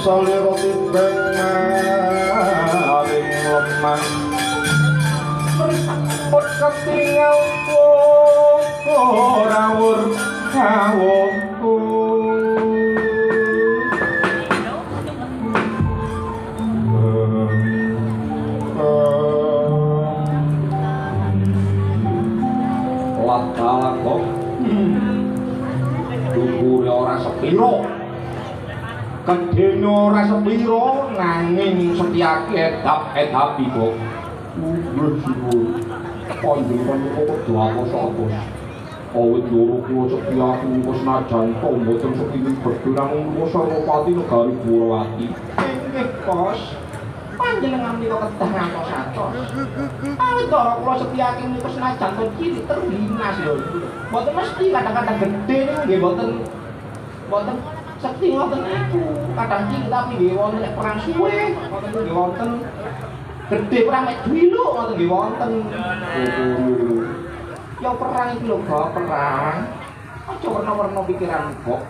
salira timbang maring lemah mriput ketingal rawur kawuku latala kok dukure ora sepiro gedene ora sepiro nanging Setyaki edap-edapi kok panjenengan kok doa-doa awit loro kula Setyaki niku senajan to mboten sepinten bedhe namung kula Sarwapati negari Burawati nggih Kos panjenengan niku kedah ngantos atos awit kula Setyaki niku senajan to cilik terbinas lho mboten mesti kadang-kadang gedhe niku nggih mboten sekti ngoten niku kadang cilik tapi nggih wonten nek perang suwe ngoten nggih wonten gedhe perang mek dwiluk ngoten nggih wonten ya perang iki lho Kok perang aja warna-warna pikiran kok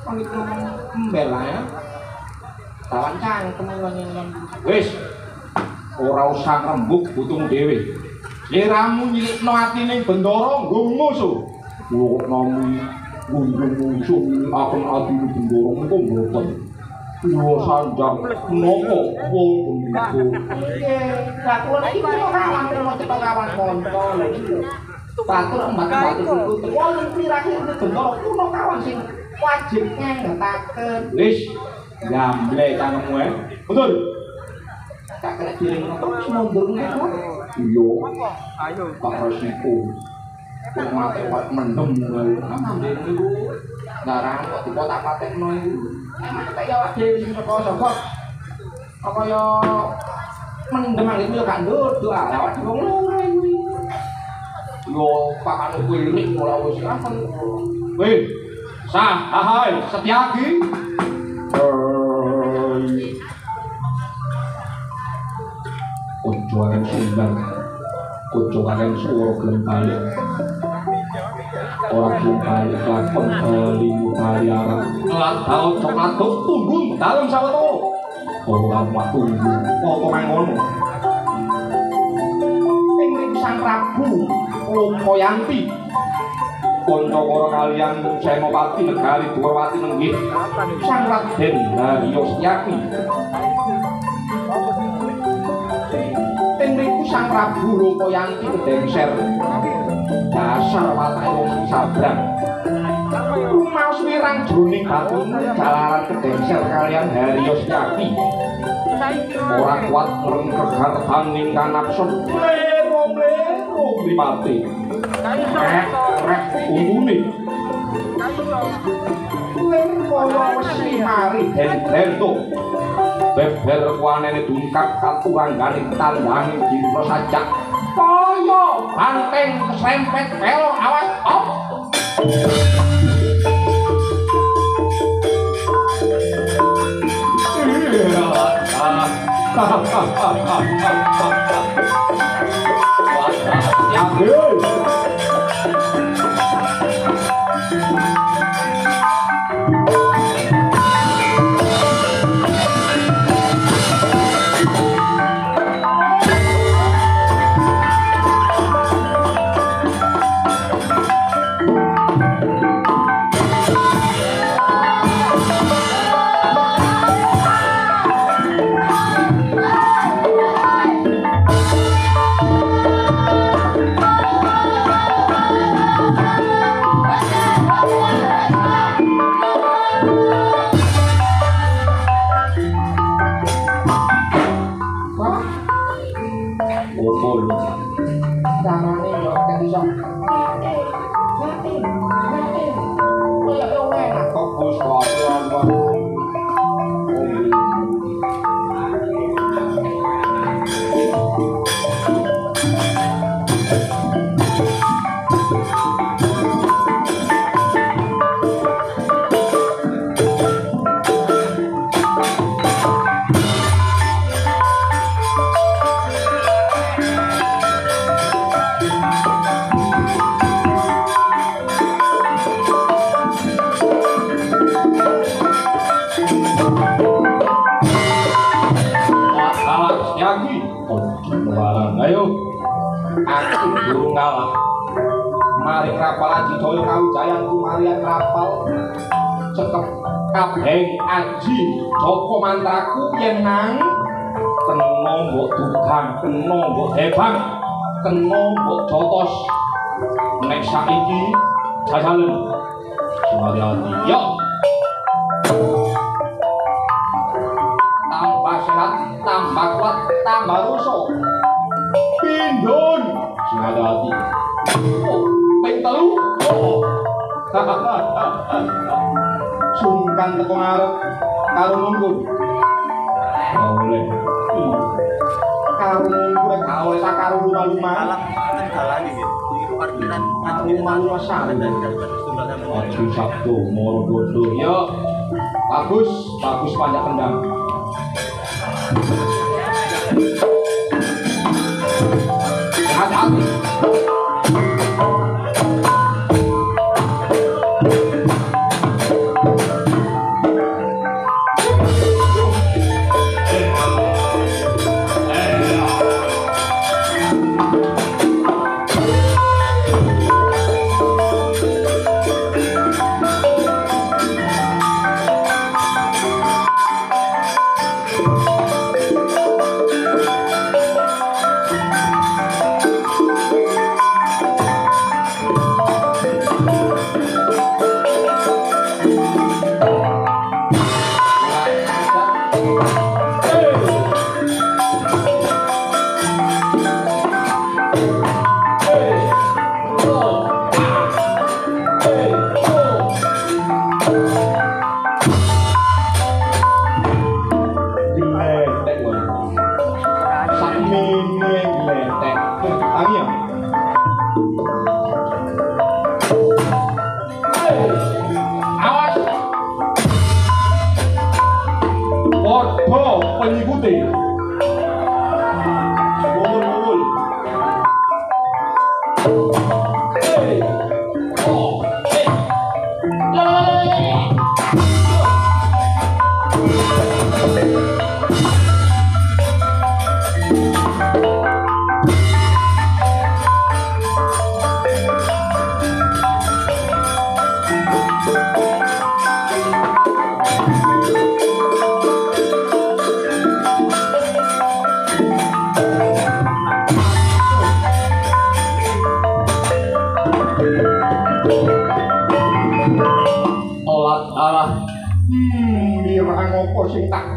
paniku mbela ya tawan cangkem wis ora usah rembug butung dhewe sliramu nyilikno atine Bendara nggo musuh kula kok nami gunjung musuh akan atine Bendara engko mboten kula sanjang menapa wong niku nggih kula iki kawan kula cetok kawan konco lho iki batur mbak-mbak itu wonten terakhir Bendara kula kawan sing wajib ngetaken wis gamble cangkemmu betul tak kena piring terus mundur niku iya ayo Pak Resiko kok mate kok mendem ngambil niku ngarang kok tak patekno iku tak ya dhewe sing saka apa ya mendem iki yo gak ndodok awak wong loro kuwi yo pakane kuwi ora wis afen weh Sahai Setyaki Ojoan sundang Ojoan suara gelem balik ora gelem balik lakon limu kaliara latau coklatuk tunggu dalam sawetara ora mak tunggu apa mangono ing Sang Prabu Lomoyanti Konco-koro kalian Senopati negari Burawati nenggih Sang Raden Haryo Setyaki mriku Sang Prabu Lomoyanti kedengser dasar watake wong sabrang rumaos wirang jroning batune jalaran kedengser kalian Haryo Setyaki ora kuat ngrengkegar taning kanakson mripate rek unggune len kala wesi mari den-dento beber kuanene dungkap katuranggane tandhange dina sajak kaya banteng kesempet pelok awas op aku durung ngalah. Mari krapal aji jaya kawijayan kumarian krapal cekep kabeng aji joko mantraku yen nang kena mbok dugang kena mbok hebang kena mbok jotos nek saiki jajalen hati-hati yo tambah sehat tambah kuat tambah rusuh pindun hati-hati oh ping telu sungkan teko ngarep karo nunggu boleh karo nunggu rek gak oleh sakaro lumah-lumah dalane iki parkiran lumah-lumah sare Aji Sabtu moro dodo yo bagus bagus panjang kendang hati-hati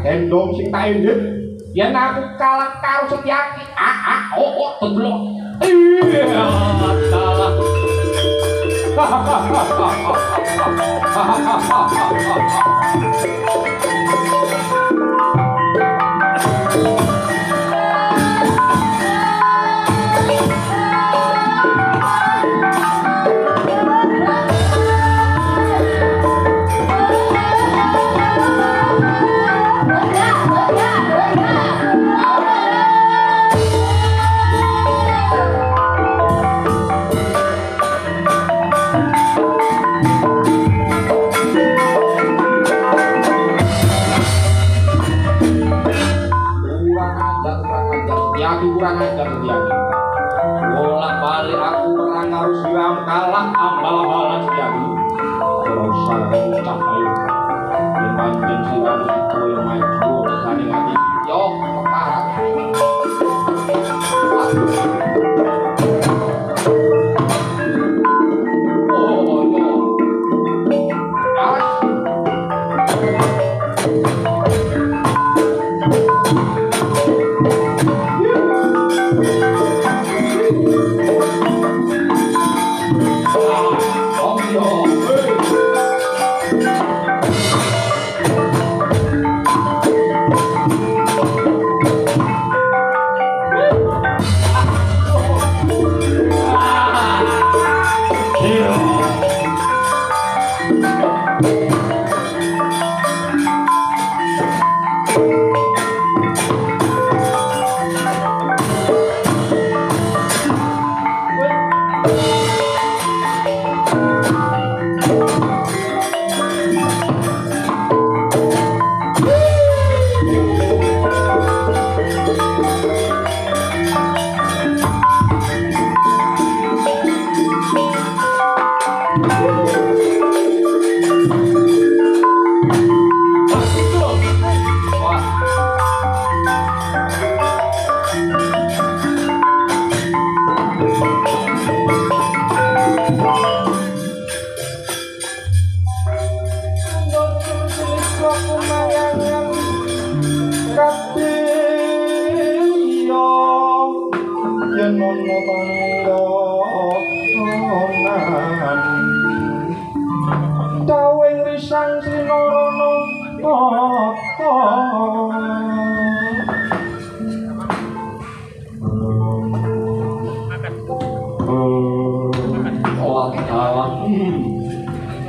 gendong sing tak endhet yen aku kalah karo Setyaki teblok iya salah kurang ajar Setyaki bolak balik aku perang harus siram kalah ambal-ambalan Setyaki ora usah ucap ayo yen pancen siram itu yang maju desane ngati yo keparat dawing risang sinarana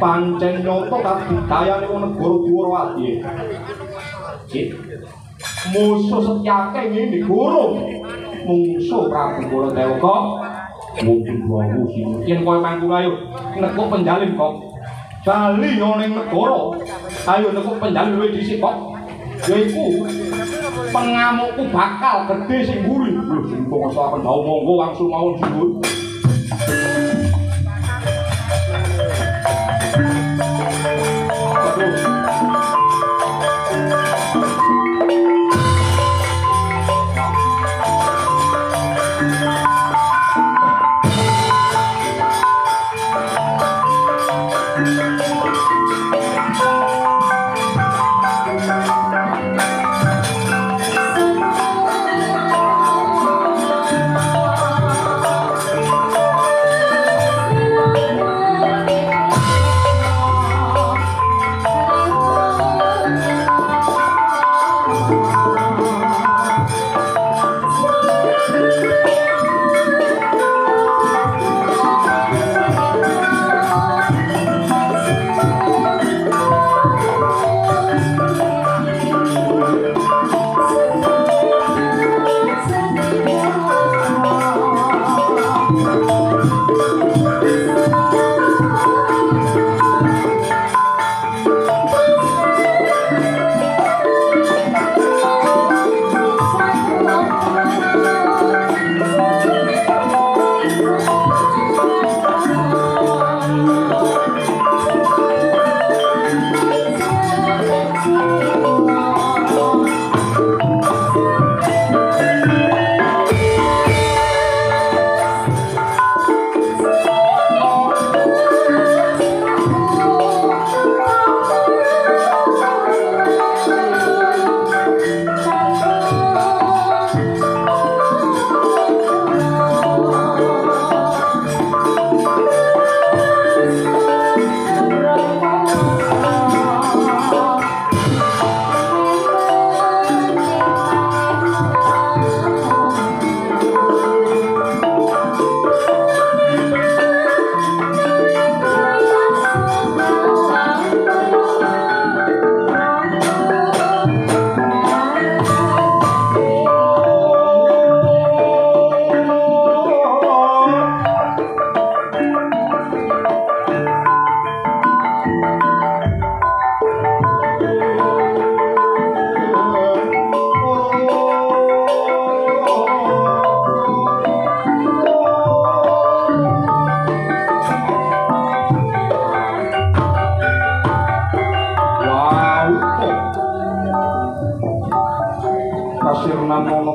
pancen nyoto kabudayane wong negara Dwarawati. Musuh setyake ngene guru. Mungsuh Prabu Baladewa mungkin wawu sing yen kowe mangkul ayo nekuk penjalin kok. Bali ning negara. Ayo nekuk penjalin luwih dhisik kok. Yaiku pengamukku bakal gede sing mburi. Lho sing bangsa pendhawa monggo wangsul mawon dhuwur.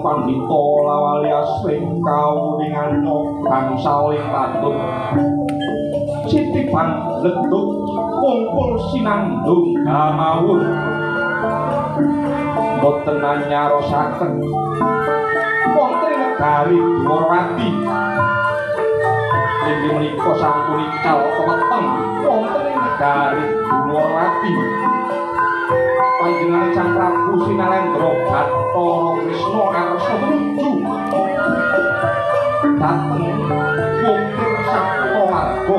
pandhita lawali asring kawuningan bangsaling patut citiban leduk kumpul sinandung gamawur boten anyarosaken wonten negari Dwarawati inggih menika sampun ical weteng wonten ing negari Dwarawati panjenengan Sang Prabu Sinalendra Bathara Krisna arsa menuju dhateng Wukir Saktawarga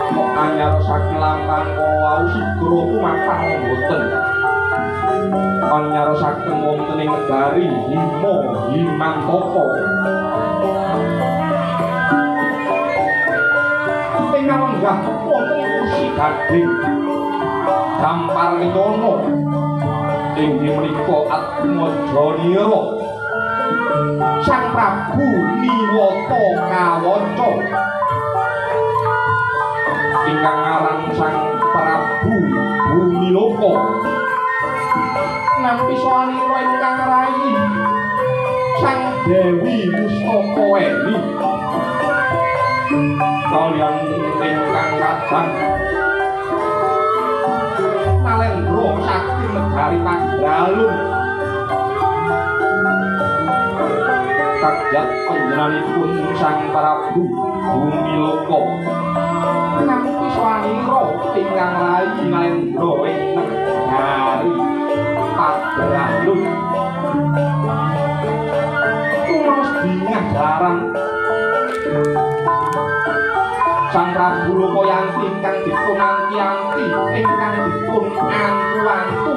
kok anyarosaken lampahan kala wau sigra tumapan mboten anyarosaken wonten ing negari Himantaka ingkang lenggah wonten ing kursi gading Dampar Widono inggih menika Atmajaniya Sang Prabu Niwata Kawaca ingkang aran Sang Prabu Bumiloka nampi sowanira ingkang rayi Sang Dewi Mustapaweni kaliyan ingkang kadang Nalendra Sakti negari Panggalun kagyat panjenenganipun Sang Prabu Bumilaka nganti swanira ingkang rayi Nalendra ing negari Pagraluh tuwas bingah larang Sang Prabu Lokayanti ingkang dipun angki-angki ingkang dipun antu-antu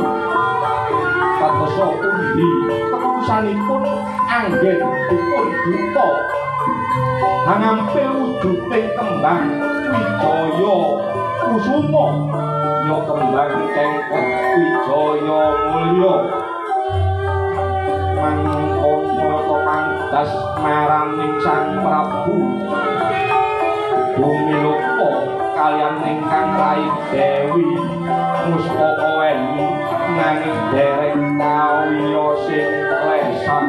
kadosa pundi keputusanipun anggen dipun duta hangampil wujuding kembang Wijaya Kusuma ya kembang cengkeh Wijaya Mulya mangkono pangdas maraning Sang Prabu Bumilaka kaliyan ingkang rayi Dewi Muspakaweni nanging derek kawiya sing lesan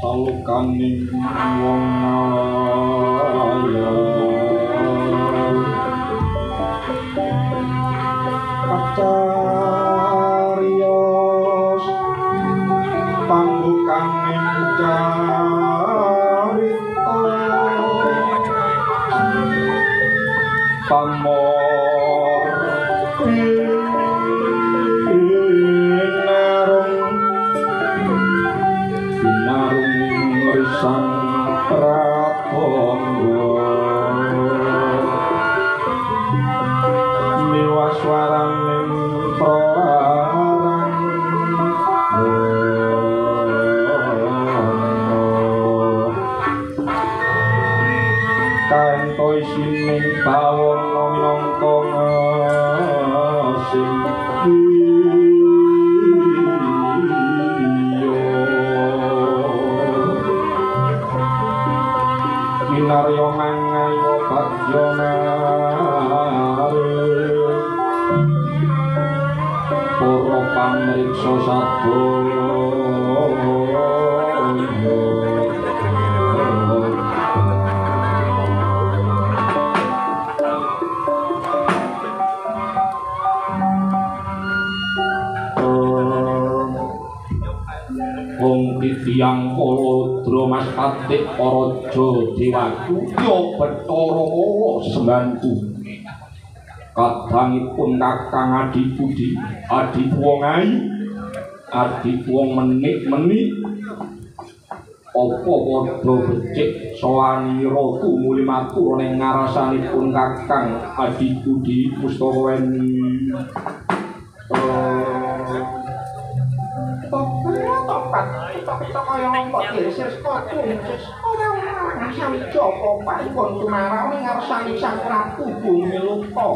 salukaning wong nalaya pacariyos pambukaning carita pamor Sang Prabangga miwaswaraning prarang kanto isining bawana minangka ngasing Naryo mangayo bagyo nare para pamriksa sadaya tiyang Kaladra Mas Katik Paraja Dewaku ya Bathara Mawa sembantu kadangipun Kakang Adibudi Adipuwangai Adipuwang menik-menik apa padha becik sawanira tumuli matur ning ngarasanipun Kakang Adibudi Pustakaweni kita kaya mbok diris kodu ora ngasami Joko panggon tumarang ning ngarsane Sang Prabu Bumilaka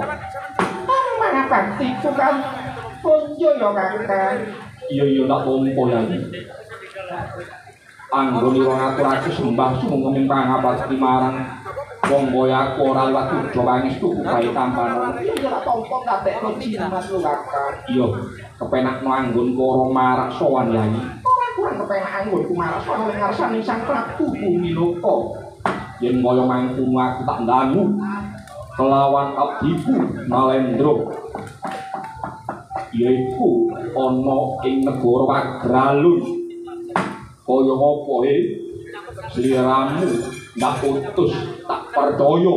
mana baktiku kan konjo ya Kakang iya tak pompo ya anggone wong aturake sembah sumenging pangabakti marang wong kaya aku ora liwat uga pangestu bae tampanan iya tak pompo dadekno jimat lho Kakang iya kepenakno anggonku ora marak sowan yai kurang kepenak anggonku marak sowan ning ngarsane Sang Prabu Bumilaka yen kaya mangkono aku tak ndangu kelawan abdiku Nalendra yaiku ana ing negara Pagraluh kaya apa sliramu ndak utus tak percaya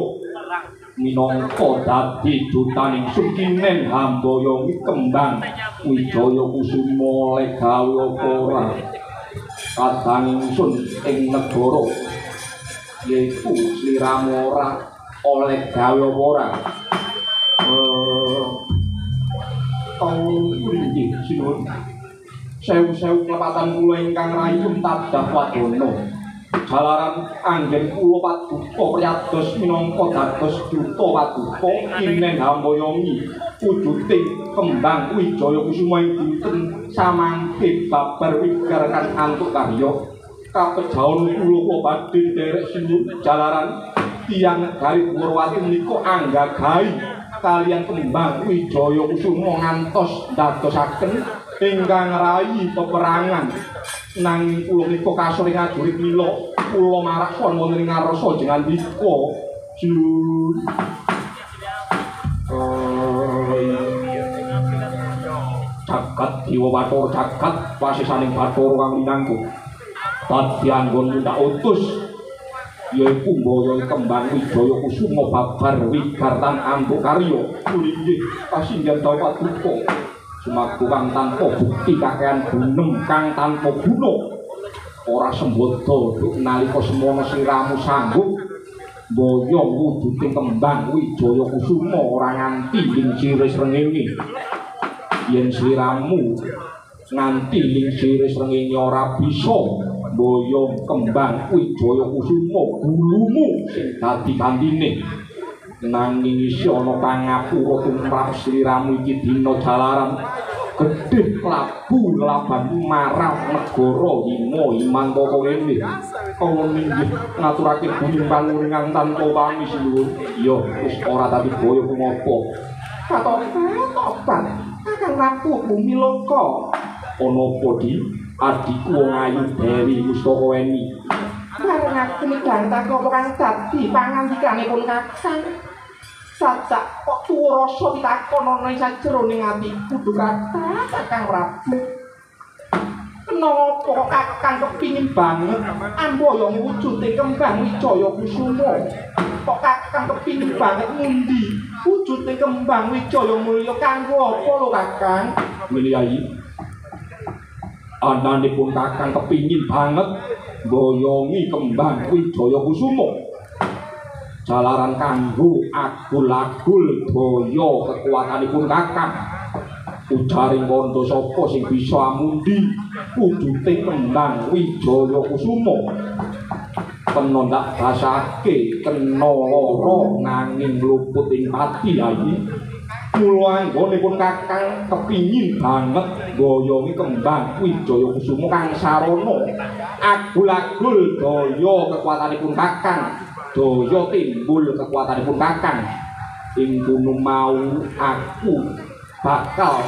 minangka dadi dutaning sukinen hambaya kembang Wijaya Kusuma oleh gawe apa ora kadang ingsun ing negara yaiku sliramu ora oleh gawe apa ora inggih sinuwun sewu-sewu klepatan kula ingkang rayum tadah wadono jalaran anggen kula paduka priyados minangka dados duta paduka inen hambayongi wujude kembang wijaya kusuma ing dinten samangke babar wigarakan antuk karya kapejaon kula badhe derek sinuwun jalaran tiyang negari Purwati menika anggagahi kaliyan kembang wijaya kusuma ngantos dadosaken ingkang rayi peperangan nanging kula menika kasuring ajurit mila kula marak son wonten ing ngarsa jenengan menika jagat Dewa Bathara jagat wasisaning Bathara kang minangku dadi anggon minta utus yaiku mbaya kembang wijaya kusuma babar wigartan antuk karya inggih pasinggan dawa paduka sumaku kang tanpa bukti kakehan gunem kang tanpa guna ora sembodo nalika semono sliramu sanggup mbaya wujuding kembang wijaya kusuma ora nganti ing siris rengenge yen sliramu nganti ing siris rengenge ora bisa mbaya kembang wijaya kusuma gulumu sing dadi gandine nanging isih ana pangapura tumrap sliramu iki dina jalaran gedhe labu laban marang negara hima himantaka rene kula ninggih ngaturake buning panguringan tanpa pami sinuwun iya wis ora dadi boyo kumapa katopan kakang rapu bumi loka ana apa di adikku wong ayu Dewi Mustaka Weni bareng aku midhangeta kula kang dadi pangandikanipun kakang sajak kok tuwa rasa pitakon ana ing sajroning atiku duh kata kakang Prabu kenapa kok kakang kepingin banget ambaya wujude kembang wijaya kusuma kok kakang kepingin banget ngundi wujude kembang wijaya mulya kanggo apa lho kakang Milyai ananipun kakang kepingin banget boyongi kembang wijaya kusuma jalaran kanggo agul-agul daya kekuatanipun kakang ujaring wanda sapa sing bisa amundi wujude kembang wijaya kusuma kena ndak basake kena lara nanging luput ing pati ayi mula anggonipun kakang kepingin banget boyongi kembang wijaya kusuma kang sarana agul-agul daya kekuatanipun kakang daya timbul kekuatanipun kakang ing gunung mau aku bakal